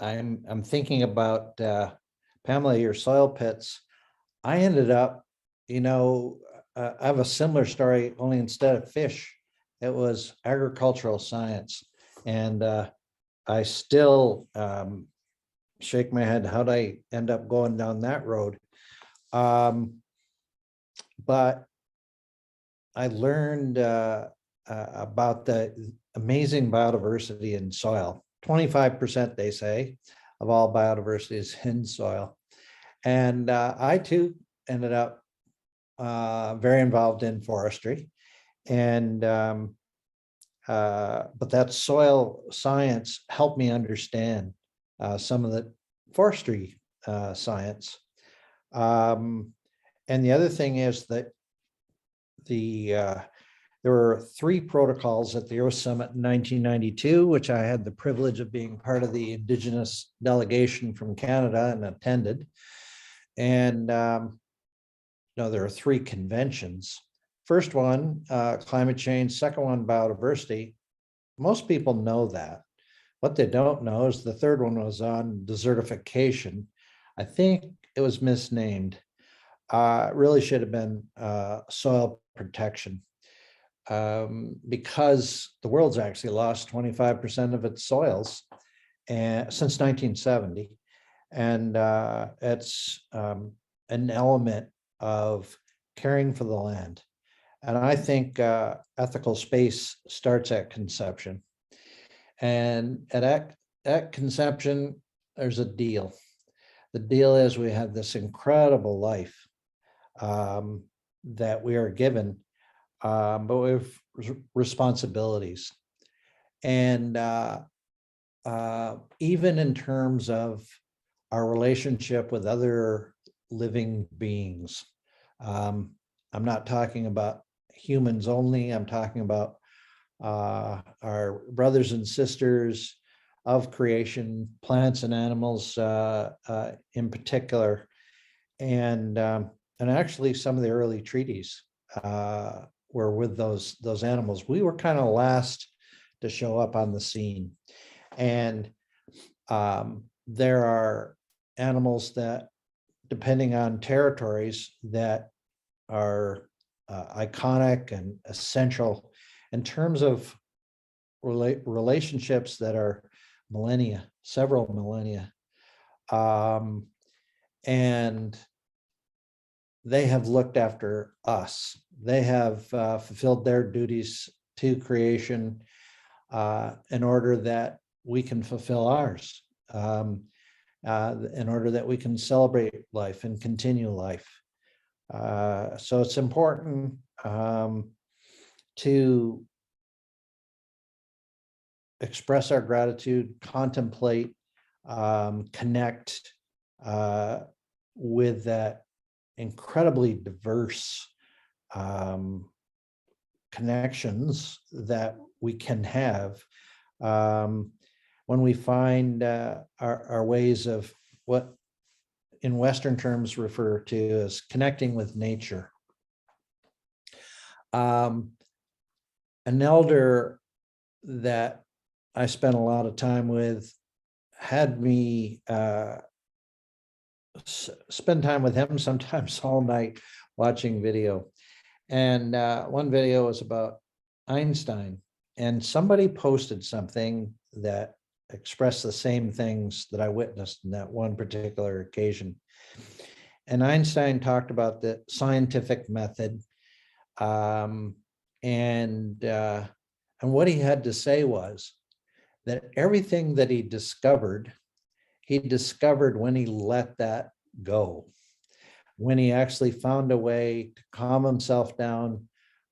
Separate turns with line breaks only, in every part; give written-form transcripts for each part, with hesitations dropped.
I'm thinking about Pamela, your soil pits. I ended up, I have a similar story, only instead of fish, it was agricultural science. And I still shake my head, how'd I end up going down that road? But I learned about the amazing biodiversity in soil. 25%, they say, of all biodiversity is in soil. And I too ended up very involved in forestry. And but that soil science helped me understand some of the forestry science. And the other thing is that there were 3 protocols at the Earth Summit in 1992, which I had the privilege of being part of the Indigenous delegation from Canada and attended. And there are 3 conventions. First one, climate change. Second one, biodiversity. Most people know that. What they don't know is the third one was on desertification. I think it was misnamed. It really should have been soil protection. Because the world's actually lost 25% of its soils since 1970. And it's an element of caring for the land. And I think ethical space starts at conception. And at conception, there's a deal. The deal is we have this incredible life that we are given, but we have responsibilities. And even in terms of our relationship with other living beings, I'm not talking about humans only, I'm talking about our brothers and sisters of creation, plants and animals in particular. And actually some of the early treaties were with those animals. We were kind of last to show up on the scene. And there are animals that, depending on territories, that are iconic and essential in terms of relationships that are millennia, several millennia. And they have looked after us. They have fulfilled their duties to creation in order that we can fulfill ours, in order that we can celebrate life and continue life. So it's important to express our gratitude, contemplate, connect with that incredibly diverse connections that we can have when we find our ways of what in Western terms refer to as connecting with nature. An elder that I spent a lot of time with had me spend time with him, sometimes all night, watching video. And one video was about Einstein, and somebody posted something that expressed the same things that I witnessed in that one particular occasion. And Einstein talked about the scientific method, and what he had to say was that everything that he discovered when he let that go, when he actually found a way to calm himself down,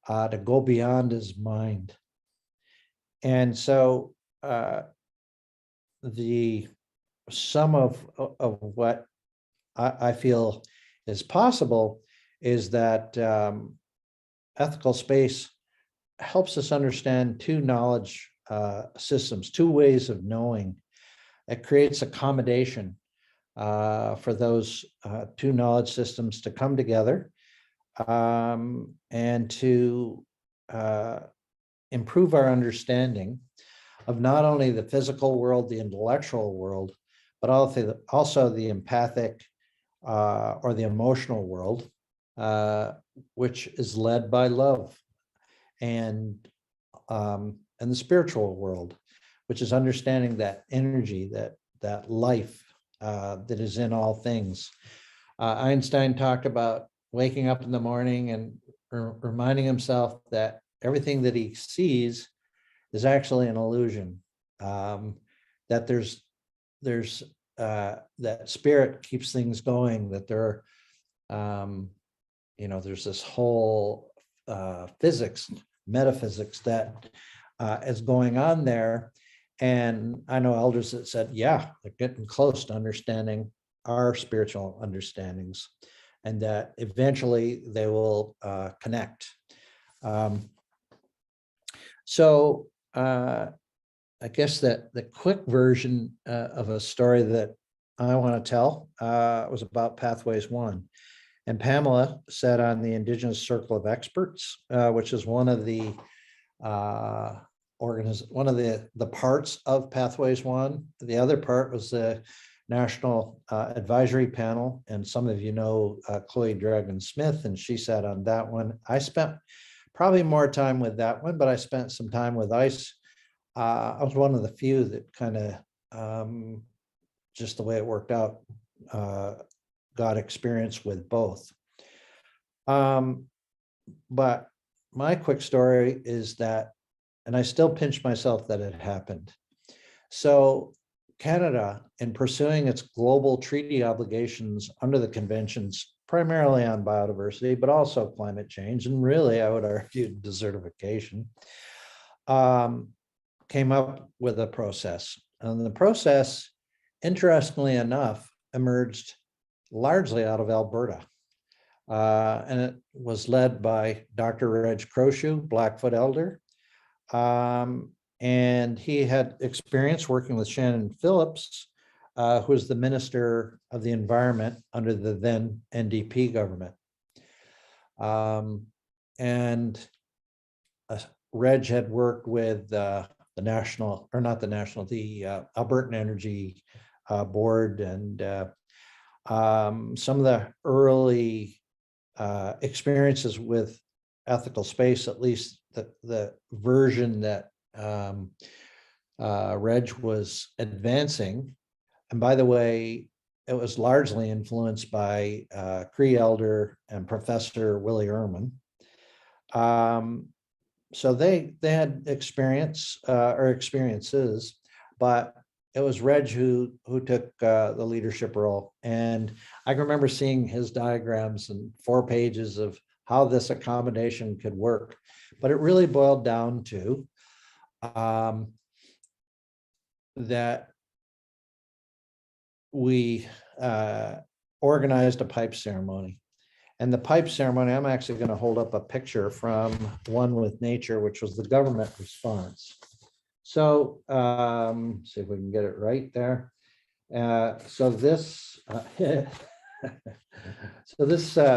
to go beyond his mind. And so the sum of what I feel is possible is that ethical space helps us understand 2 knowledge systems, 2 ways of knowing. It creates accommodation for those 2 knowledge systems to come together and to improve our understanding of not only the physical world, the intellectual world, but also the empathic or the emotional world, which is led by love, and the spiritual world, which is understanding that energy, that life that is in all things. Einstein talked about waking up in the morning and reminding himself that everything that he sees is actually an illusion. That there's that spirit keeps things going. That there, there's this whole physics, metaphysics that is going on there. And I know elders that said, yeah, they're getting close to understanding our spiritual understandings, and that eventually they will connect. So I guess that the quick version of a story that I want to tell was about Pathways One. And Pamela sat on the Indigenous Circle of Experts, which is one of the parts of Pathways One. The other part was the National Advisory Panel, and some of you know Chloe Dragon Smith, and she sat on that one. I spent probably more time with that one, but I spent some time with ICE. I was one of the few that kind of, just the way it worked out, got experience with both. But my quick story is that, and I still pinch myself that it happened. So Canada, in pursuing its global treaty obligations under the conventions, primarily on biodiversity, but also climate change, and really, I would argue, desertification, came up with a process. And the process, interestingly enough, emerged largely out of Alberta. And it was led by Dr. Reg Crowshoe, Blackfoot elder. And he had experience working with Shannon Phillips, who was the Minister of the Environment under the then NDP government. And Reg had worked with the Albertan Energy Board, and some of the early experiences with ethical space, at least the version that Reg was advancing. And by the way, it was largely influenced by Cree elder and Professor Willie Ehrman. So they had experiences, but it was Reg who took the leadership role. And I can remember seeing his diagrams and 4 pages of how this accommodation could work. But it really boiled down to that we organized a pipe ceremony. And the pipe ceremony, I'm actually going to hold up a picture from One with Nature, which was the government response. So see if we can get it right there. So this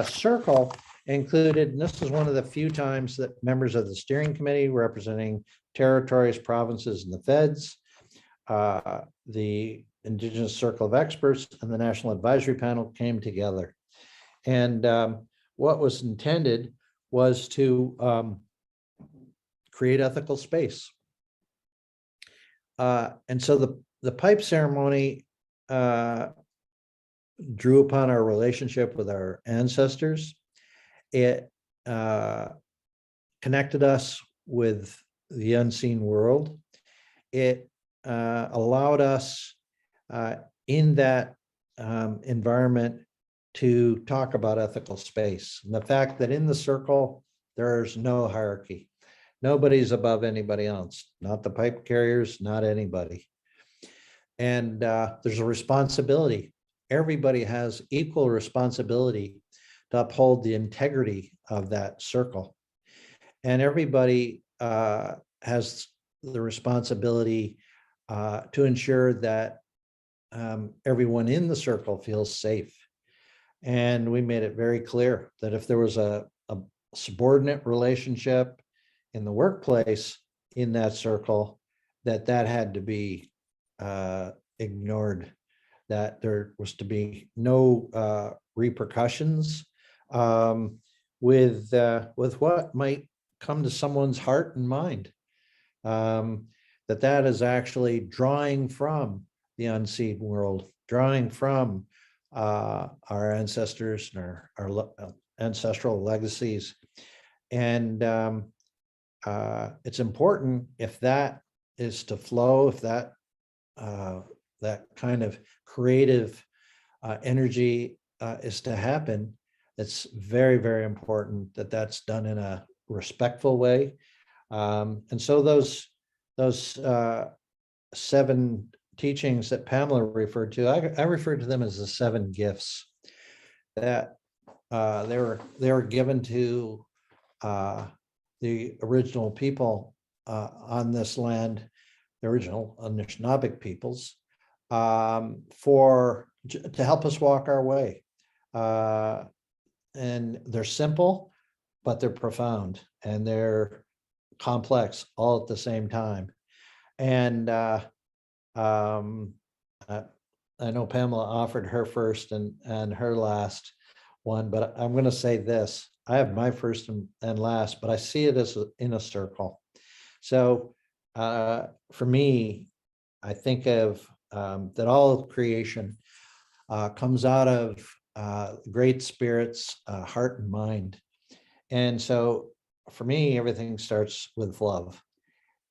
circle included, and this is one of the few times that members of the steering committee representing territories, provinces, and the feds, the Indigenous Circle of Experts, and the National Advisory Panel came together. And what was intended was to create ethical space. And so the pipe ceremony drew upon our relationship with our ancestors. It connected us with the unseen world. It allowed us in that environment to talk about ethical space, and the fact that in the circle, there's no hierarchy. Nobody's above anybody else, not the pipe carriers, not anybody. And there's a responsibility. Everybody has equal responsibility to uphold the integrity of that circle. And everybody has the responsibility to ensure that everyone in the circle feels safe. And we made it very clear that if there was a subordinate relationship in the workplace in that circle, that had to be ignored. that there was to be no repercussions with what might come to someone's heart and mind. That is actually drawing from the unseen world, drawing from our ancestors and our ancestral legacies. And it's important, if that is to flow, if that that kind of creative energy is to happen, it's very, very important that that's done in a respectful way. And so those 7 teachings that Pamela referred to, I refer to them as the 7 gifts that they were given to the original people on this land, the original Anishinaabeg peoples, to help us walk our way. And they're simple, but they're profound, and they're complex all at the same time. And I know Pamela offered her first and her last one, but I'm going to say this. I have my first and last, but I see it as in a circle. So for me, I think of that all of creation comes out of great spirits, heart and mind. And so for me, everything starts with love.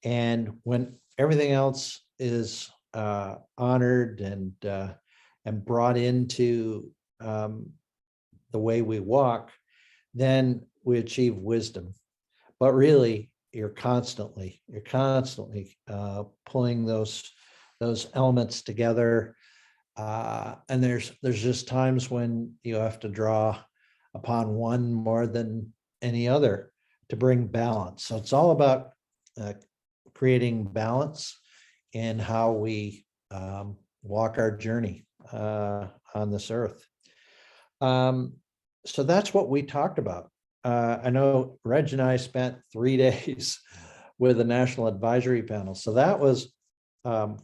And when everything else is honored and brought into the way we walk, then we achieve wisdom. But really, you're constantly pulling those elements together. And there's just times when you have to draw upon one more than any other to bring balance. So it's all about creating balance in how we walk our journey on this earth. So that's what we talked about. I know Reg and I spent 3 days with the National Advisory Panel. So that was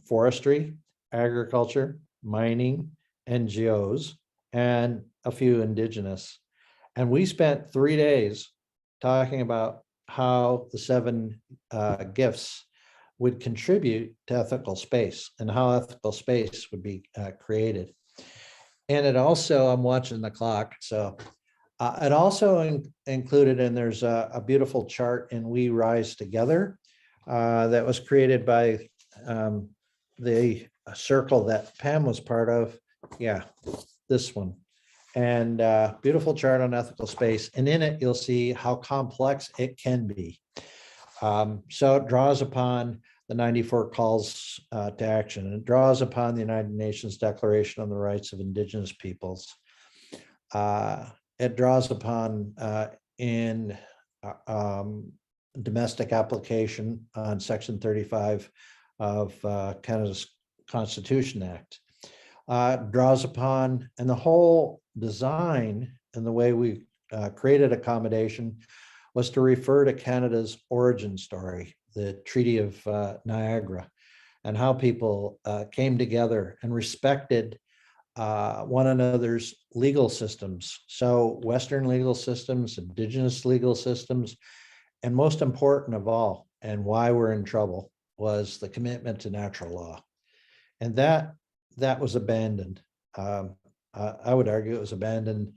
forestry, agriculture, mining, NGOs, and a few indigenous. And we spent 3 days talking about how the 7 gifts would contribute to ethical space and how ethical space would be created. And it also, I'm watching the clock, so it also included, and there's a beautiful chart in We Rise Together that was created by the circle that Pam was part of. Yeah, this one. And beautiful chart on ethical space. And in it, you'll see how complex it can be. So it draws upon the 94 calls to action. It draws upon the United Nations Declaration on the Rights of Indigenous Peoples. It draws upon in domestic application on Section 35 of Canada's Constitution Act. Draws upon, and the whole design and the way we created accommodation was to refer to Canada's origin story, the Treaty of Niagara, and how people came together and respected one another's legal systems. So Western legal systems, Indigenous legal systems, and most important of all, and why we're in trouble, was the commitment to natural law. And that was abandoned. I would argue it was abandoned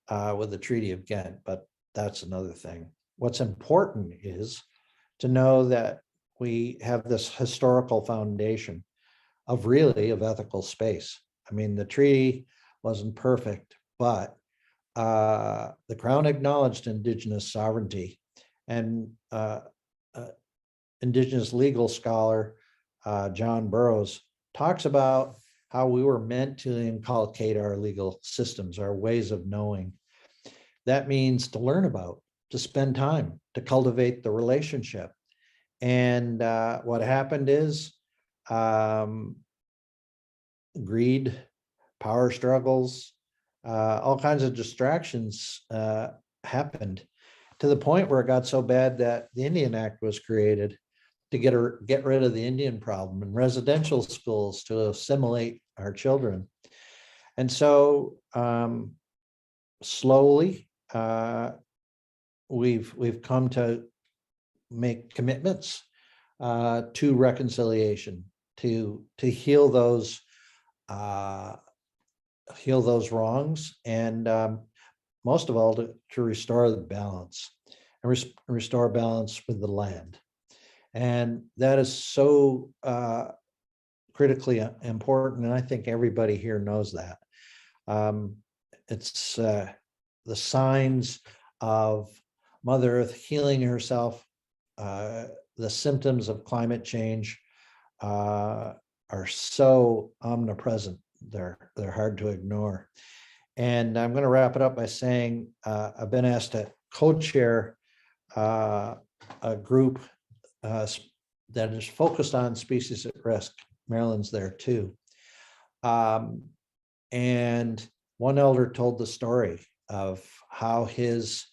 with the Treaty of Ghent, but that's another thing. What's important is to know that we have this historical foundation of ethical space. I mean, the treaty wasn't perfect, but the Crown acknowledged Indigenous sovereignty, and Indigenous legal scholar John Burroughs talks about how we were meant to inculcate our legal systems, our ways of knowing. That means to learn about, to spend time, to cultivate the relationship. And what happened is greed, power struggles, all kinds of distractions happened, to the point where it got so bad that the Indian Act was created to get rid of the Indian problem in residential schools to assimilate our children. And so slowly, we've come to make commitments to reconciliation, to heal those wrongs, and most of all to restore the balance and restore balance with the land. And that is so critically important, and I think everybody here knows that. It's the signs of Mother Earth healing herself. The symptoms of climate change are so omnipresent. They're hard to ignore. And I'm going to wrap it up by saying I've been asked to co-chair a group that is focused on species at risk. Marilyn's there too. And one elder told the story of how his,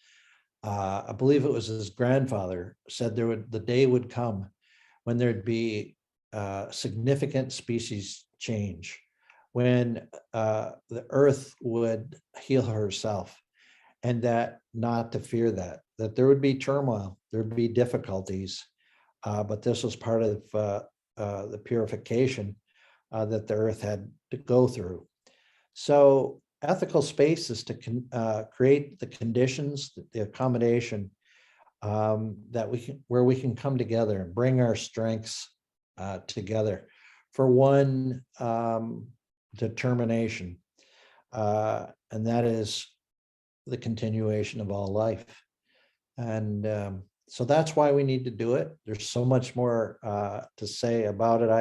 I believe it was his grandfather, said the day would come when there'd be significant species change, when the earth would heal herself, and that not to fear that there would be turmoil, there'd be difficulties, but this was part of the purification that the earth had to go through. So ethical space is to create the conditions, the accommodation that where we can come together and bring our strengths together for one determination, and that is the continuation of all life. And so that's why we need to do it. There's so much more to say about it.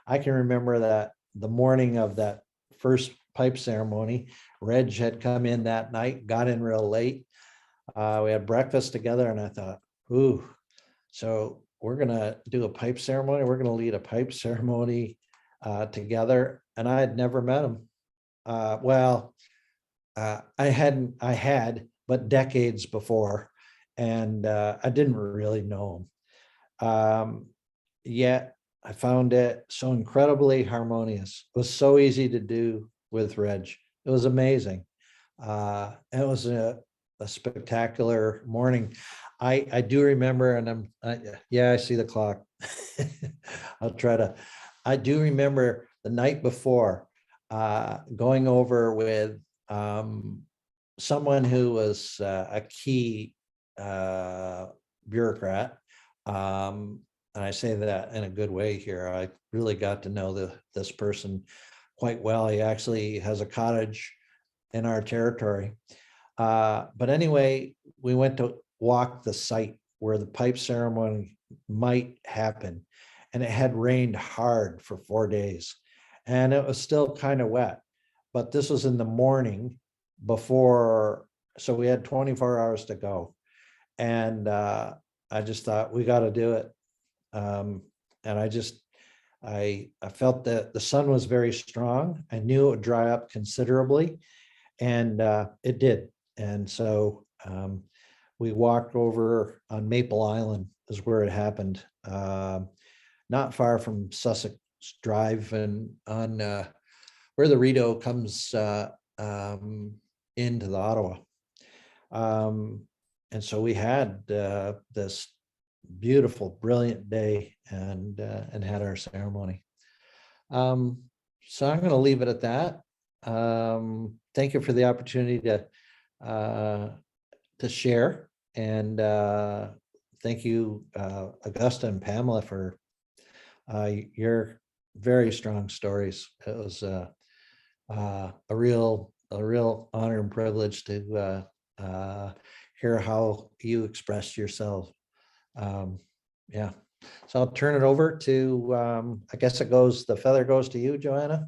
I can remember that the morning of that first pipe ceremony, Reg had come in that night, got in real late. We had breakfast together, and I thought, ooh, so we're going to do a pipe ceremony. We're going to lead a pipe ceremony together. And I had never met him. I had, but decades before. And I didn't really know him. Yet I found it so incredibly harmonious. It was so easy to do with Reg. It was amazing. It was a spectacular morning. I do remember, and yeah, I see the clock. I do remember the night before going over with someone who was a key bureaucrat. And I say that in a good way here. I really got to know this person quite well. He actually has a cottage in our territory. But anyway, we went to walk the site where the pipe ceremony might happen. And it had rained hard for 4 days. And it was still kind of wet. But this was in the morning before, so we had 24 hours to go. And I just thought, we got to do it. And I felt that the sun was very strong. I knew it would dry up considerably, and it did. And so we walked over on Maple Island is where it happened, not far from Sussex Drive, and on where the Rideau comes into the Ottawa. And so we had this beautiful, brilliant day, and had our ceremony. So I'm going to leave it at that. Thank you for the opportunity to share, and thank you, Augusta and Pamela, for your very strong stories. It was a real honor and privilege to hear how you expressed yourself. Yeah, so I'll turn it over to, I guess the feather goes to you, Joanna.